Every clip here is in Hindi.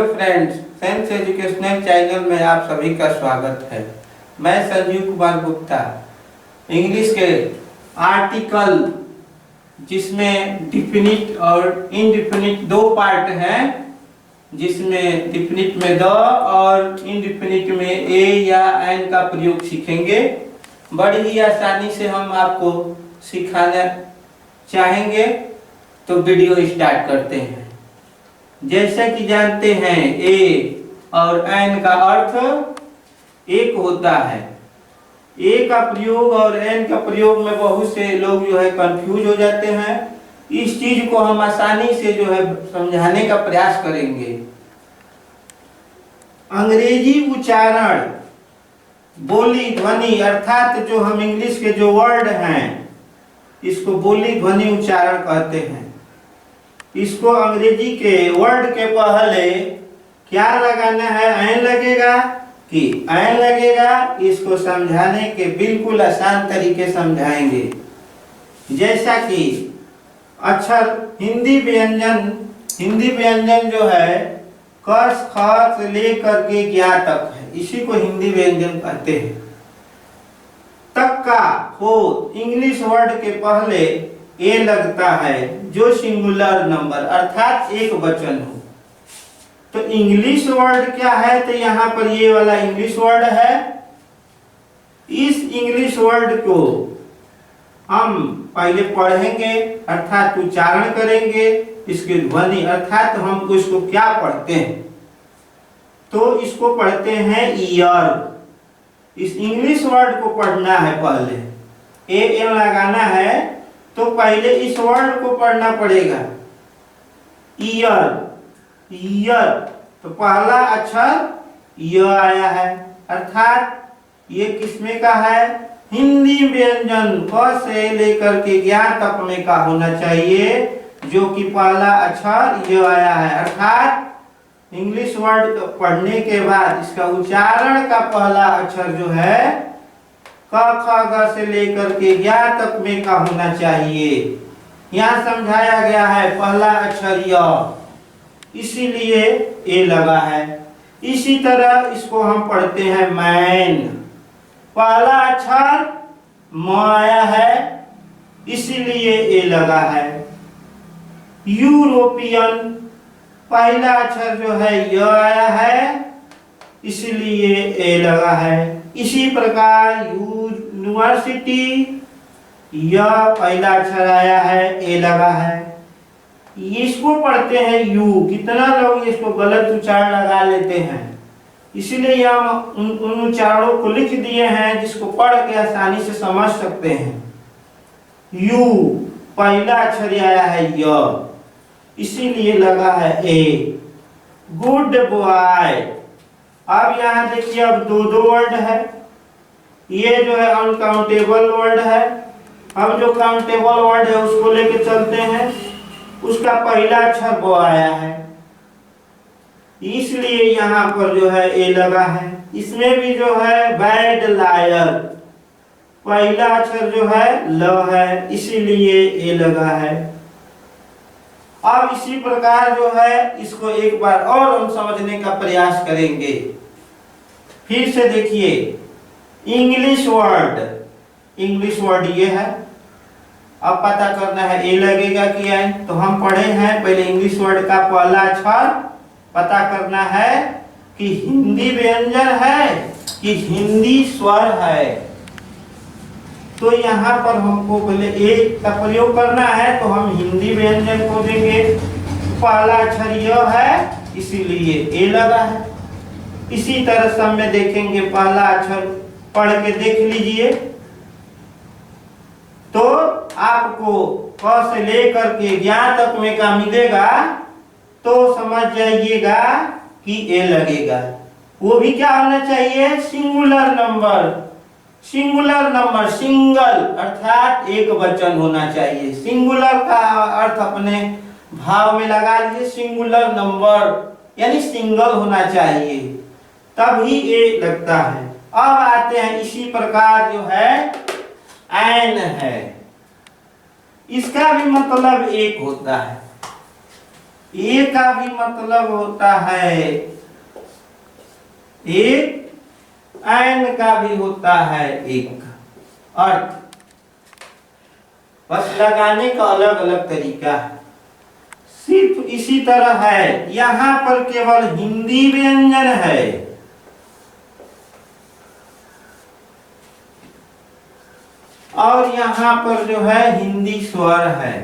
फ्रेंड्स, साइंस एजुकेशनल चैनल में आप सभी का स्वागत है। मैं संजीव कुमार गुप्ता। इंग्लिश के आर्टिकल जिसमें डिफिनिट और इनडिफिनिट दो पार्ट हैं, जिसमें डिफिनिट में द और इनडिफिनिट में ए या एन का प्रयोग सीखेंगे। बड़ी ही आसानी से हम आपको सिखाना चाहेंगे, तो वीडियो स्टार्ट करते हैं। जैसे कि जानते हैं, ए और एन का अर्थ एक होता है। ए का प्रयोग और एन का प्रयोग में बहुत से लोग जो है कंफ्यूज हो जाते हैं। इस चीज को हम आसानी से जो है समझाने का प्रयास करेंगे। अंग्रेजी उच्चारण, बोली ध्वनि, अर्थात जो हम इंग्लिश के जो वर्ड हैं, इसको बोली ध्वनि उच्चारण कहते हैं। इसको अंग्रेजी के वर्ड के पहले क्या लगाना है, एन लगेगा कि एन लगेगा। इसको समझाने के बिल्कुल आसान तरीके समझाएंगे। जैसा कि अक्षर हिंदी व्यंजन जो है कस ख से लेकर के ज्ञा तक है, इसी को हिंदी व्यंजन कहते हैं। तक का हो इंग्लिश वर्ड के पहले ए लगता है, जो सिंगुलर नंबर अर्थात एक वचन हो। तो इंग्लिश वर्ड क्या है, तो यहाँ पर ये वाला इंग्लिश वर्ड है। इस इंग्लिश वर्ड को हम पहले पढ़ेंगे अर्थात उच्चारण करेंगे, इसकी ध्वनि अर्थात हम इसको क्या पढ़ते हैं, तो इसको पढ़ते हैं ईयर। इस इंग्लिश वर्ड को पढ़ना है, पहले ए एन लगाना है, तो पहले इस वर्ड को पढ़ना पड़ेगा। ईयर, ईयर, तो पहला अक्षर य आया है, अर्थात ये किसमें का है, हिंदी व्यंजन क से लेकर के ज्ञा तक में का होना चाहिए, जो कि पहला अक्षर य आया है। अर्थात इंग्लिश वर्ड पढ़ने के बाद इसका उच्चारण का पहला अक्षर जो है क ख ग से लेकर के ज्ञा तक में का होना चाहिए। यहाँ समझाया गया है पहला अक्षर य, इसीलिए ए लगा है। इसी तरह इसको हम पढ़ते हैं मैन, पहला अक्षर म आया है, इसीलिए ए लगा है। यूरोपियन, पहला अक्षर जो है य आया है, इसलिए ए लगा है। इसी प्रकार यूनिवर्सिटी, यह पहला अक्षर आया है, ए लगा है। इसको पढ़ते हैं यू। कितना लोग इसको गलत उच्चारण लगा लेते हैं, इसलिए हम उन उच्चारणों को लिख दिए हैं जिसको पढ़ के आसानी से समझ सकते हैं। यू पहला अक्षर आया है य, इसीलिए लगा है ए। गुड बॉय, अब यहाँ देखिए, अब दो वर्ड है। ये जो है अनकाउंटेबल वर्ड है। हम जो काउंटेबल वर्ड है उसको लेके चलते हैं। उसका पहला अक्षर ब आया है, इसलिए यहाँ पर जो है ए लगा है। इसमें भी जो है बैड लायर, पहला अक्षर जो है ल है, इसीलिए ए लगा है। अब इसी प्रकार जो है इसको एक बार और हम समझने का प्रयास करेंगे। फिर से देखिए, इंग्लिश वर्ड ये है। अब पता करना है ए लगेगा कि एन, तो हम पढ़े हैं पहले इंग्लिश वर्ड का पहला अक्षर पता करना है कि हिंदी व्यंजन है कि हिंदी स्वर है। तो यहाँ पर हमको पहले ए का प्रयोग करना है, तो हम हिंदी व्यंजन को देंगे। पहला अक्षर य है, इसीलिए ए लगा है। इसी तरह सब में देखेंगे, पहला अक्षर पढ़ के देख लीजिए, तो आपको क से लेकर के ज्ञा तक में का मिलेगा, तो समझ जाइएगा कि ए लगेगा। वो भी क्या होना चाहिए, सिंगुलर नंबर। सिंगल अर्थात एक वचन होना चाहिए। सिंगुलर का अर्थ अपने भाव में लगा लीजिए, सिंगुलर नंबर यानी सिंगल होना चाहिए, तभी ए लगता है। अब आते हैं, इसी प्रकार जो है एन है, इसका भी मतलब एक होता है। ए का भी मतलब होता है एक, एन का भी होता है एक अर्थ, बस लगाने का अलग अलग तरीका है। सिर्फ इसी तरह है, यहां पर केवल हिंदी व्यंजन है, और यहां पर जो है हिंदी स्वर है।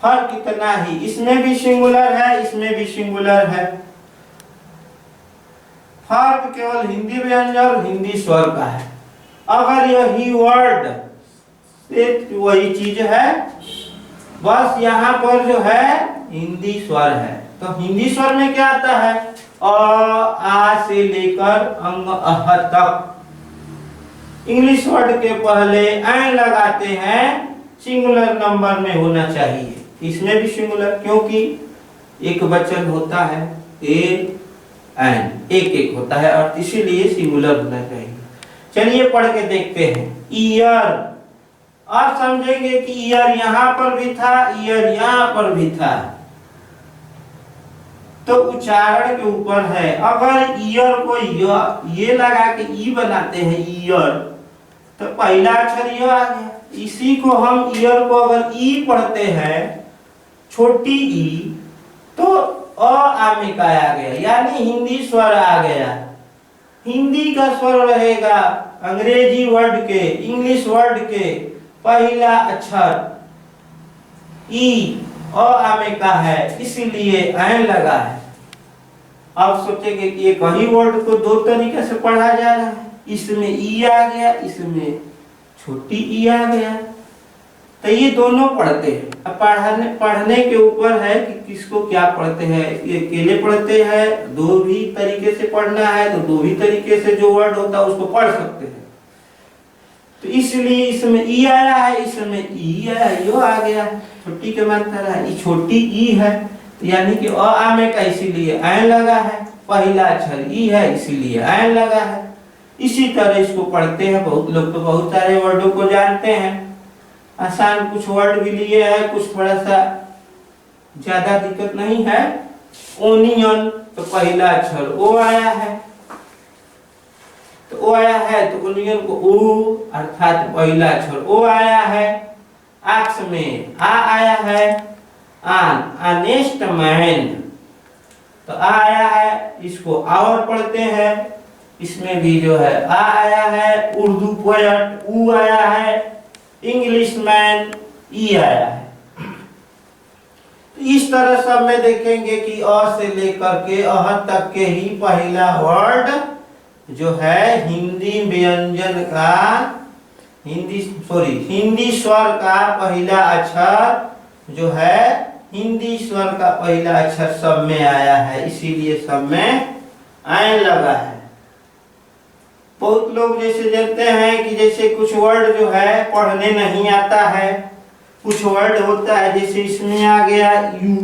फर्क इतना ही, इसमें भी सिंगुलर है, इसमें भी सिंगुलर है। फर्क केवल हिंदी व्यंजन और हिंदी स्वर का है। अगर यही वर्ड वही चीज है, बस यहाँ पर जो है हिंदी स्वर है। तो हिंदी स्वर में क्या आता है, अ आ से लेकर अंग अह तक। इंग्लिश वर्ड के पहले ऐ लगाते हैं, सिंगुलर नंबर में होना चाहिए। इसमें भी सिंगुलर, क्योंकि एक वचन होता है, ए एन एक एक होता है, और इसीलिए सिंगुलर होना चाहिए। चलिए पढ़ के देखते हैं। ईयर, आप समझेंगे कि ईयर यहां पर भी था, ईयर यहां पर भी था, तो उच्चारण के ऊपर है। अगर ईयर को ये लगा के ई बनाते हैं ईयर, तो पहला अक्षर य आ गया। इसी को हम ईयर को अगर ई पढ़ते हैं, छोटी ई, तो अ आमे का आ गया, यानी हिंदी स्वर आ गया। हिंदी का स्वर रहेगा अंग्रेजी वर्ड के, इंग्लिश वर्ड के पहला अक्षर ई, अ आमे का है, इसीलिए ऐन लगा है। आप सोचेंगे कि एक ही वर्ड को दो तरीके से पढ़ा जा रहा है, इसमें ई आ गया, इसमें छोटी ई आ गया, तो ये दोनों पढ़ते हैं। अब पढ़ने के ऊपर है कि किसको क्या पढ़ते हैं। ये अकेले पढ़ते हैं, दो भी तरीके से पढ़ना है तो दो भी तरीके से जो वर्ड होता है उसको पढ़ सकते हैं। तो इसलिए इसमें ई आया है, इसमें ई आया, यो आ गया, छोटी के मात्रा है, ये छोटी ई है, तो यानी कि अ आमे का इसीलिए ऐन लगा है। पहला अक्षर ई है, इसीलिए ऐन लगा है। इसी तरह इसको पढ़ते हैं। बहुत लोग तो बहुत सारे वर्डों को जानते हैं, आसान कुछ वर्ड भी लिए हैं, कुछ थोड़ा सा ज्यादा दिक्कत नहीं है। ओनियन, तो पहला अक्षर ओ आया है, तो ओ आया है, तो ओनियन को ओ अर्थात पहला अक्षर ओ आया है। आक्स में आ आया है, आन अनेस्ट मैन, तो आ आया है, इसको और पढ़ते हैं। इसमें भी जो है आ आया है, उर्दू पोएट ऊ आया है, इंग्लिश मैन ई आया है। तो इस तरह सब में देखेंगे कि अ से लेकर के अह तक के ही पहला वर्ड जो है हिंदी व्यंजन का, हिंदी स्वर का पहला अक्षर जो है हिंदी स्वर का पहला अक्षर सब में आया है, इसीलिए सब में ऐन लगा है। बहुत लोग जैसे जानते हैं कि जैसे कुछ वर्ड जो है पढ़ने नहीं आता है, कुछ वर्ड होता है जैसे इसमें आ गया यू,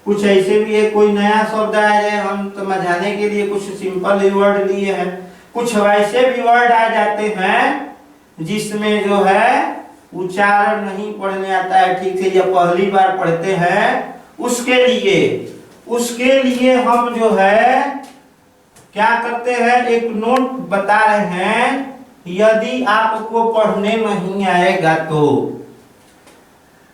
कुछ ऐसे भी है, कोई नया शब्द आया है, हम समझाने के लिए कुछ सिंपल वर्ड लिए हैं। कुछ वैसे भी वर्ड आ जाते हैं जिसमें जो है उच्चारण नहीं पढ़ने आता है ठीक से, या पहली बार पढ़ते हैं, उसके लिए हम जो है क्या करते हैं, एक नोट बता रहे हैं। यदि आपको पढ़ने नहीं आएगा तो,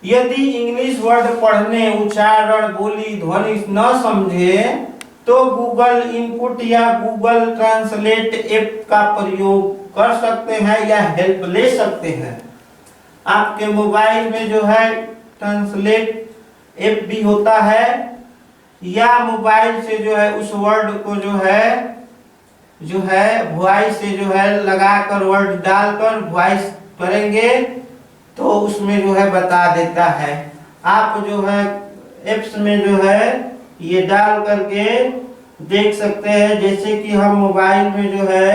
यदि इंग्लिश वर्ड पढ़ने, उच्चारण, बोली, ध्वनि न समझे, तो गूगल इनपुट या गूगल ट्रांसलेट ऐप का प्रयोग कर सकते हैं या हेल्प ले सकते हैं। आपके मोबाइल में जो है ट्रांसलेट ऐप भी होता है, या मोबाइल से जो है उस वर्ड को जो है वॉइस से जो है लगाकर, वर्ड डालकर वॉइस करेंगे तो उसमें जो है बता देता है। आप जो है एप्स में जो है ये डाल करके देख सकते हैं। जैसे कि हम मोबाइल में जो है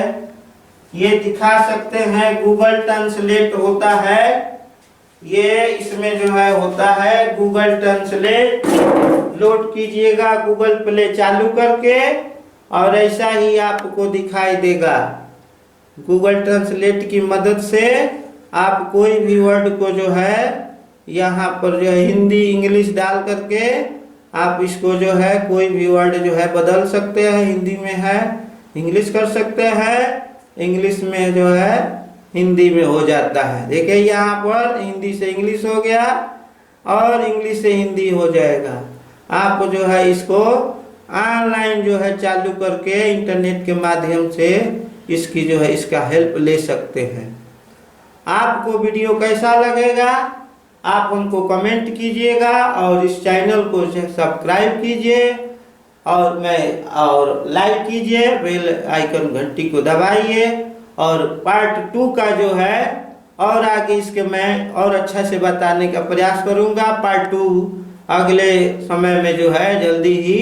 ये दिखा सकते हैं, गूगल ट्रांसलेट होता है, ये इसमें जो है होता है गूगल ट्रांसलेट। लोड कीजिएगा गूगल प्ले चालू करके, और ऐसा ही आपको दिखाई देगा। गूगल ट्रांसलेट की मदद से आप कोई भी वर्ड को जो है यहाँ पर जो है हिंदी इंग्लिश डाल करके आप इसको जो है कोई भी वर्ड जो है बदल सकते हैं। हिंदी में है इंग्लिश कर सकते हैं, इंग्लिश में जो है हिंदी में हो जाता है। देखिए यहाँ पर हिंदी से इंग्लिश हो गया और इंग्लिश से हिंदी हो जाएगा। आप जो है इसको ऑनलाइन जो है चालू करके इंटरनेट के माध्यम से इसकी जो है इसका हेल्प ले सकते हैं। आपको वीडियो कैसा लगेगा आप हमको कमेंट कीजिएगा और इस चैनल को सब्सक्राइब कीजिए और लाइक कीजिए, बेल आइकन घंटी को दबाइए। और पार्ट 2 का जो है और आगे इसके मैं और अच्छा से बताने का प्रयास करूंगा। पार्ट 2 अगले समय में जो है जल्दी ही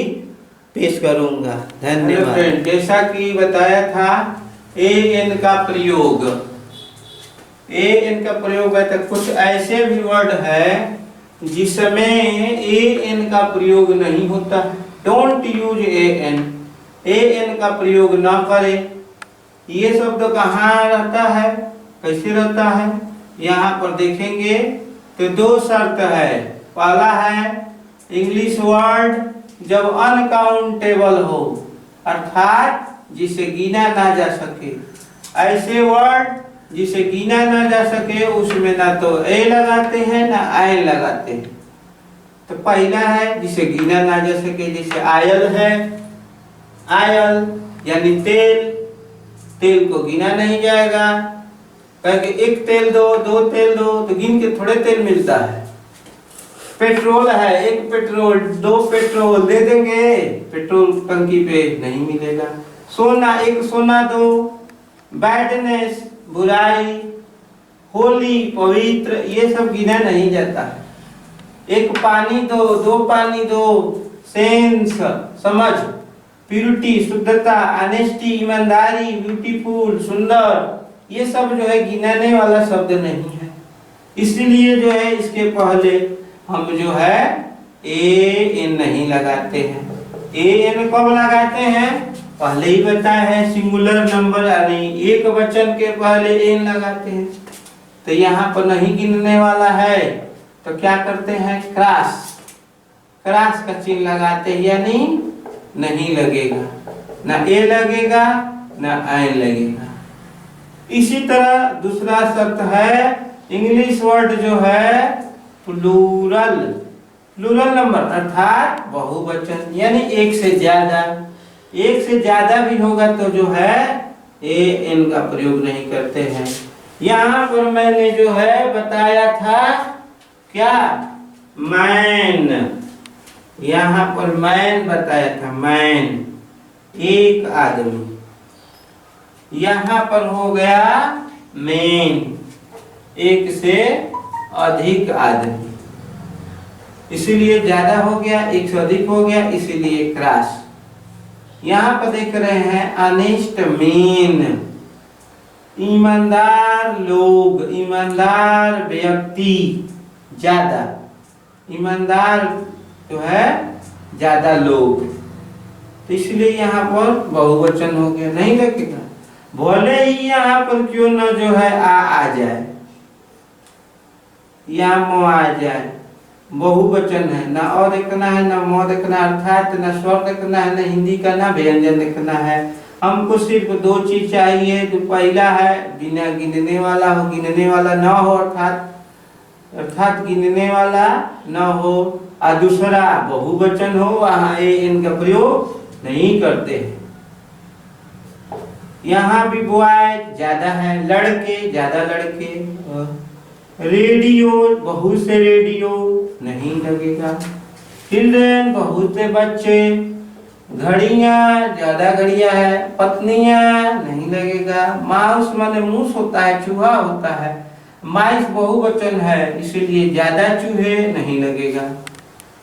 पेश करूंगा। धन्यवाद। जैसा कि बताया था an का प्रयोग, an का प्रयोग है तो कुछ ऐसे भी वर्ड है जिसमें an का प्रयोग नहीं होता। डोंट यूज an का प्रयोग ना करें। ये शब्द कहाँ रहता है, कैसे रहता है, यहाँ पर देखेंगे तो 2 शर्त है। पहला है इंग्लिश वर्ड जब अनकाउंटेबल हो अर्थात जिसे गिना ना जा सके। ऐसे वर्ड जिसे गिना ना जा सके उसमें ना तो ए लगाते हैं ना आय लगाते हैं। तो पहला है जिसे गिना ना जा सके, जैसे आयल है, आयल यानी तेल, तेल को गिना नहीं जाएगा क्योंकि एक तेल दो, 2 तेल दो तो गिन के थोड़े तेल मिलता है। पेट्रोल है, एक पेट्रोल, 2 पेट्रोल दे देंगे, पेट्रोल टंकी पे नहीं मिलेगा। सोना, एक सोना दो, बैडनेस बुराई, होली पवित्र, ये सब गिना नहीं जाता है। एक पानी दो, 2 पानी दो, सेंस समझ, प्यूरिटी शुद्धता, ऑनेस्टी ईमानदारी, ब्यूटीफुल सुंदर, ये सब जो है गिनाने वाला शब्द नहीं है। इसलिए जो है इसके पहले हम जो है an नहीं लगाते हैं। an कब लगाते हैं पहले ही बताया है, सिंगुलर नंबर यानी एक वचन के पहले an लगाते हैं। तो यहाँ पर नहीं गिनने वाला है तो क्या करते हैं, क्रॉस, क्रॉस का चिन्ह लगाते हैं यानी नहीं लगेगा, ना a लगेगा ना n लगेगा। इसी तरह दूसरा शर्त है इंग्लिश वर्ड जो है प्लूरल, प्लूरल नंबर अर्थात बहुवचन यानी एक से ज्यादा, एक से ज्यादा भी होगा तो जो है an का प्रयोग नहीं करते हैं। यहाँ पर मैंने जो है बताया था क्या, मैन, यहाँ पर मैन बताया था, मैन एक आदमी। यहाँ पर हो गया मेन, एक से अधिक आदमी, इसीलिए ज्यादा हो गया, एक से अधिक हो गया, इसीलिए क्रॉस। यहाँ पर देख रहे हैं ऑनेस्ट मेन, ईमानदार लोग, ईमानदार व्यक्ति, ज्यादा, ईमानदार जो है ज्यादा लोग, तो इसलिए यहाँ पर बहुवचन हो गया, नहीं लगेगा। भले ही यहाँ पर क्यों न जो है आ जाए या म आ जाए, बहुवचन है, ना और देखना है ना म देखना, अर्थात ना स्वर देखना है, ना हिंदी का ना व्यंजन देखना है। हमको सिर्फ 2 चीज चाहिए। जो पहला है बिना गिनने वाला हो, गिनने वाला ना हो, अर्थात गिनने वाला ना हो, और दूसरा बहुवचन हो, वहाँ an का प्रयोग नहीं करते हैं। यहाँ भी बॉय ज्यादा है, लड़के ज्यादा लड़के, रेडियो बहुत से रेडियो नहीं लगेगा, चिल्ड्रन बहुत से बच्चे, घड़ियां ज्यादा घड़ियां है, पत्नियां नहीं लगेगा, माउस माने मूस होता है, चूहा होता है, माइस बहुवचन है इसीलिए ज्यादा चूहे नहीं लगेगा।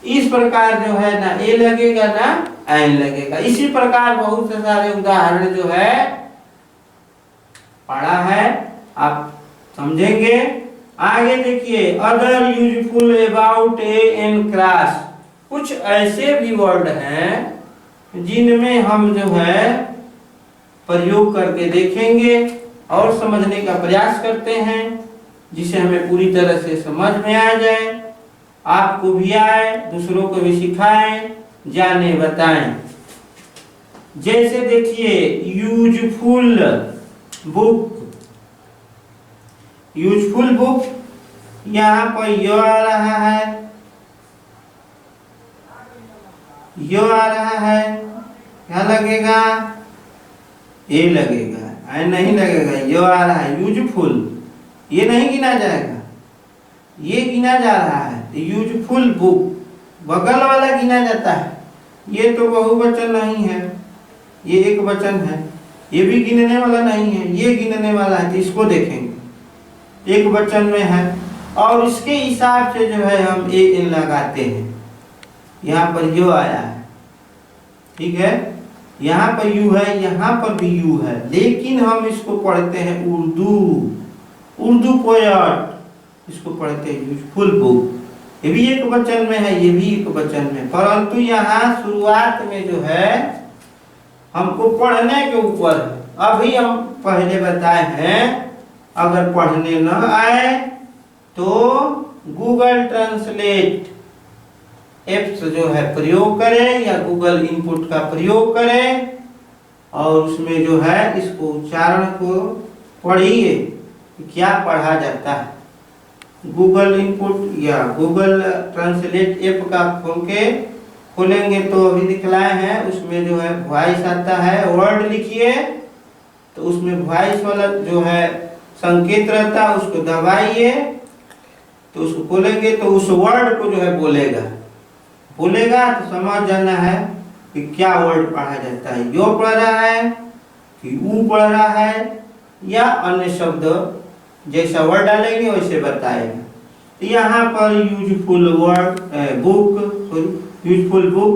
इस प्रकार जो है ना ए लगेगा ना n लगेगा। इसी प्रकार बहुत से सारे उदाहरण जो है पढ़ा है, आप समझेंगे। आगे देखिए, other useful about an cross, कुछ ऐसे भी वर्ड हैं जिनमें हम जो है प्रयोग करके देखेंगे और समझने का प्रयास करते हैं। जिसे हमें पूरी तरह से समझ में आ जाए, आपको भी आए, दूसरों को भी सिखाएं, जाने बताएं। जैसे देखिए यूजफुल बुक, यूजफुल बुक, यहाँ पर यो आ रहा है, यो आ रहा है, क्या लगेगा? ए लगेगा, ऐ नहीं लगेगा, यो आ रहा है यूजफुल, ये नहीं गिना जाएगा, ये गिना जा रहा है। यूजफुल बुक बगल वाला गिना जाता है, ये तो बहुवचन नहीं है, ये एक वचन है, ये भी गिनने वाला नहीं है, ये गिनने वाला है। तो इसको देखेंगे, एक वचन में है और इसके हिसाब से जो है हम ए इन लगाते हैं। यहाँ पर यो आया है, ठीक है, यहाँ पर यू है, यहाँ पर भी यू है, लेकिन हम इसको पढ़ते हैं उर्दू, उर्दू पोएट, इसको पढ़ते हैं यूजफुल बुक। ये भी एक वचन में है, ये भी एक वचन में, परंतु यहाँ शुरुआत में जो है हमको पढ़ने के ऊपर, अभी हम पहले बताए हैं, अगर पढ़ने न आए तो गूगल ट्रांसलेट एप्स जो है प्रयोग करें या गूगल इनपुट का प्रयोग करें और उसमें जो है इसको उच्चारण को पढ़िए, क्या पढ़ा जाता है। गूगल इनपुट या गूगल ट्रांसलेट ऐप का खोलेंगे तो अभी दिखलाए हैं, उसमें जो है वॉइस आता है, वर्ड लिखिए तो उसमें वॉइस वाला जो है संकेत रहता है, उसको दबाइए तो उसको खोलेंगे तो उस वर्ड को जो है बोलेगा, बोलेगा तो समझ जाना है कि क्या वर्ड पढ़ा जाता है, यो पढ़ रहा है कि ऊ पढ़ रहा है या अन्य शब्द जैसा वर्ड डालेंगे वैसे बताएगा। तो यहाँ पर useful word book, useful book,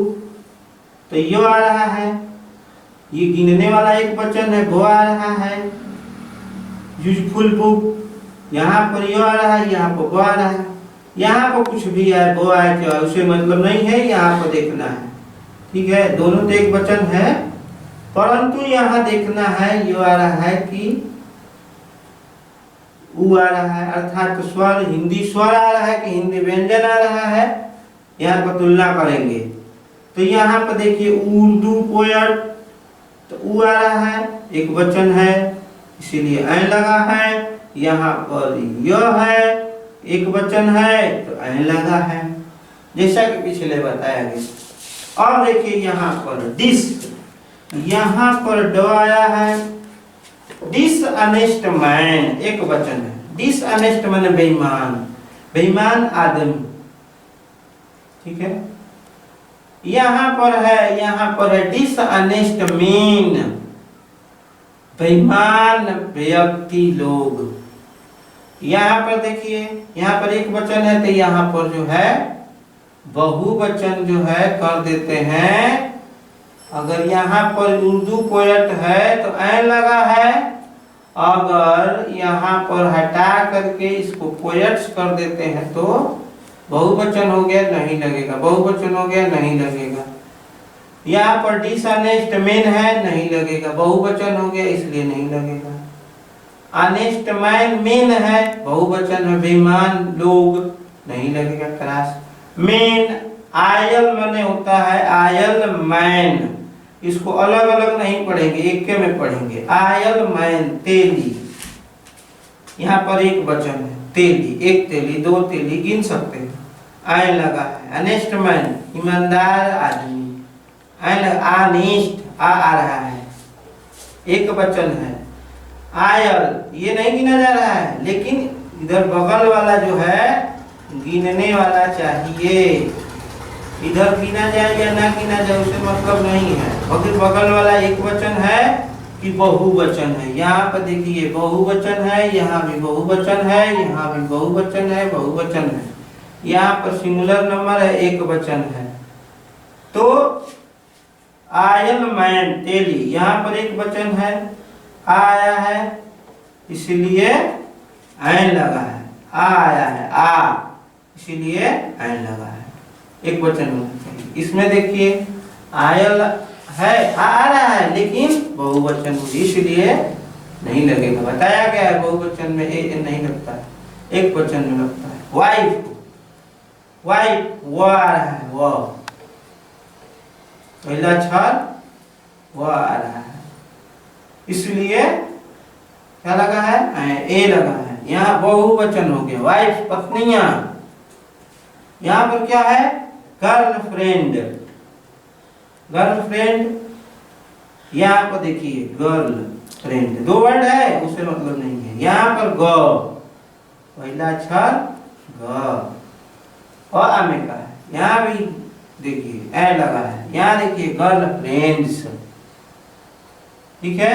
तो यो आ रहा है, ये गिनने वाला एक वचन है, वो आ रहा है यूजफुल बुक, यहाँ पर यो आ रहा है, यहाँ पर वो आ रहा है, यहाँ पर कुछ भी आए, वो आए क्या उसे मतलब नहीं है, यहाँ पर देखना है, ठीक है, दोनों तो एक वचन है, परंतु यहाँ देखना है यो आ रहा है कि ऊ आ रहा है, अर्थात स्वर, हिंदी स्वर आ रहा है कि हिंदी व्यंजन आ रहा है, यहाँ पर तुलना करेंगे। तो यहाँ पर देखिए उर्दू पोएट, तो ऊ आ रहा है, एक वचन है इसीलिए ऐ लगा है, यहाँ पर यह है, एक वचन है तो ऐ लगा है, जैसा कि पिछले बताया गया। और देखिए यहाँ पर डिस, यहाँ पर ड आया है, डिसऑनेस्ट मैन, एक वचन है, डिसऑनेस्ट मैन बेईमान, बेईमान आदमी, ठीक है। यहाँ पर है डिसऑनेस्ट मैन, बेईमान व्यक्ति लोग। यहाँ पर देखिए, यहाँ पर एक वचन है तो यहाँ पर जो है बहुवचन जो है कर देते हैं। अगर यहाँ पर उर्दू पोएट है तो ऐ लगा है, अगर यहाँ पर हटा करके इसको पोएट्स कर देते हैं तो बहुवचन हो गया, नहीं लगेगा, बहुवचन हो गया, नहीं लगेगा। यहाँ पर डिसऑनेस्ट मैन है, नहीं लगेगा, बहुवचन हो गया इसलिए नहीं लगेगा। ऑनेस्ट मैन, मैन है, बहुवचन है, बेईमान लोग, नहीं लगेगा, क्रास। मैन आयल मने होता है आयल मैन, इसको अलग अलग नहीं पढ़ेंगे, एक के में पढ़ेंगे। आयल मैन, तेली, यहाँ पर एक वचन है, तेली, एक तेली, दो तेली गिन सकते हैं, आय लगा है। अनेस्ट मैन, ईमानदार आदमी, आनेस्ट आ रहा है, एक वचन है। आयल ये नहीं गिना जा रहा है, लेकिन इधर बगल वाला जो है गिनने वाला चाहिए, इधर गिना जाए या ना गिना जाए उसे मतलब नहीं है। अगर बगल वाला एक वचन है कि बहुवचन है, यहाँ पर देखिए बहुवचन है, यहाँ भी बहुवचन है, यहाँ भी बहुवचन है, बहुवचन है, यहाँ पर सिंगुलर नंबर है, एक वचन है। तो आयल मैन, तेली, यहाँ पर एक वचन है, आया है इसलिए ऐन लगा है, आ आया है, आ इसीलिए ऐन लगा है, एक वचन होना चाहिए। इसमें देखिए आयल है, आ रहा है, लेकिन बहुवचन इसलिए नहीं लगेगा, बताया गया है बहुवचन में ए नहीं लगता है। एक वचन में लगता है। वाइफ, वाइफ वो आ रहा है, वो पहला अक्षर वो आ रहा है, इसलिए क्या लगा है, ए लगा है। यहाँ बहुवचन हो गया, वाइफ पत्नियां। यहाँ पर क्या है, गर्लफ्रेंड, गर्लफ्रेंड। यहाँ पर देखिए गर्ल फ्रेंड, दो वर्ड है, उससे मतलब नहीं है। यहाँ पर ग, पहला अक्षर ग, और आमे का है। यहाँ भी देखिए ए लगा है, यहाँ देखिए गर्लफ्रेंड्स, ठीक है,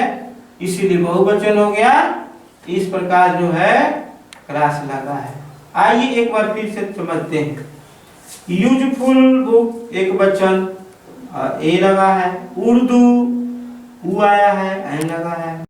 इसीलिए बहुवचन हो गया। इस प्रकार जो है क्रॉस लगा है। आइए एक बार फिर से समझते हैं। यूजफुल बुक एक वचन, ए लगा है। उर्दू ऊ आया है, ऐ लगा है।